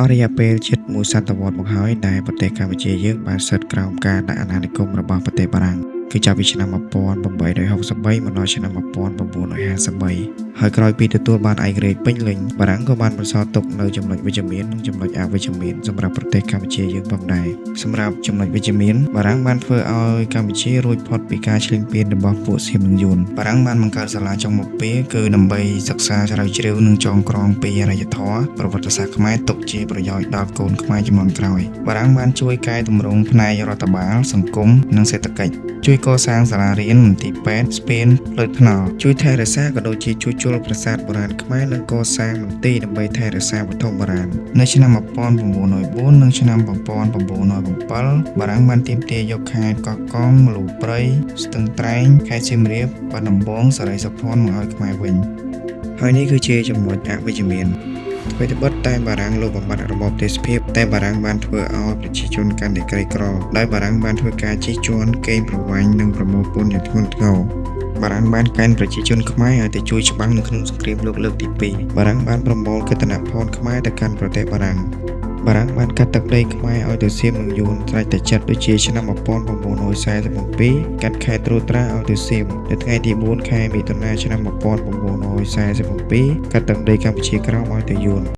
អស់រយៈពេលជិតមួយសតវត្សរ៍មកហើយដែលប្រទេសកម្ពុជាយើងបានស្ថិតក្រោមការដាក់អាណានិគមរបស់ប្រទេសបារាំងគឺចាប់ពីឆ្នាំ1863មកដល់ឆ្នាំ1953ហើយក្រោយពីទទួលបានឯករាជ្យពេញលេញបារាំងក៏បានបន្សល់ទុកនៅចំណុចវិជ្ជមាននិងចំណុចអវិជ្ជមានសម្រាប់ប្រទេសកម្ពុជាយើងផងដែរសម្រាប់ចំណុចវិជ្ជមានបារាំងបានធ្វើឲ្យកម្ពុជារួចផុតពីការឈ្លានពានរបស់ពួកសៀមនិងយួនបារាំងបានបង្កើតសាលាចុងមុខពេលគឺដើម្បីសិក្សាជ្រៅជ្រាវនិងចងក្រងពីអរិយធម៌ប្រវត្តិសាស្ត្រខ្មែរទុកជាប្រយោជន៍ដល់កូនខ្មែរជំនាន់ក្រោយបារាំងបានជួយកែតម្រង់ផ្នែករដ្ឋបាលសង្គមនិងសេដ្ឋកិច្ចជួយកសាងសាលារៀនមន្ទីរពេទ្យស្ពានផ្លូវថ្នល់ជួយថែរក្សាក៏ដូចជាជួសជុលប្រាសាទបុរាណខ្មែរនិងកសាងមន្ទីរដើម្បីថែរក្សាវត្ថុបុរាណនៅឆ្នាំ1904និងឆ្នាំ1907បារាំងបានទាមទារយកខេត្តកោះកុងមលូព្រៃស្ទឹងត្រែងខេត្តសៀមរាបបាត់ដំបងសារីសុខភ័ណ្ឌមកឲ្យខ្មែរវិញហើយនេះគឺជាចំណុចអវិជ្ជមានអ្វីត្បិតតែបារាំងលុបបំបាត់របបទេសភាពតែបារាំងបានធ្វើឲ្យប្រជាជនកាន់តែក្រីក្រដោយបារាំងបានធ្វើការជិះជាន់កេងប្រវ័ញ្ចនិងប្រមូលពន្ធយ៉ាងធ្ងន់ធ្ងរបារាំងបានកេណ្ឌប្រជាជនខ្មែរឲ្យទៅជួយច្បាំងនៅក្នុងសង្គ្រាមលោកលើកទី2បារាំងបានប្រមូលកិត្តិនាភ័ណ្ឌខ្មែរទៅកាន់ប្រទេសបារាំងបានកាត់ទឹកដីខ្មែរឲ្យទៅសៀមនិងយួនស្រេចតែចិត្តដូចជាឆ្នាំ1947កាត់ខេត្តត្រួតត្រាឲ្យទៅសៀមនៅថ្ងៃទី4ខែមិថុនាឆ្នាំ1947កាត់ទឹកដីកម្ពុជាក្រោមឲ្យទៅយួន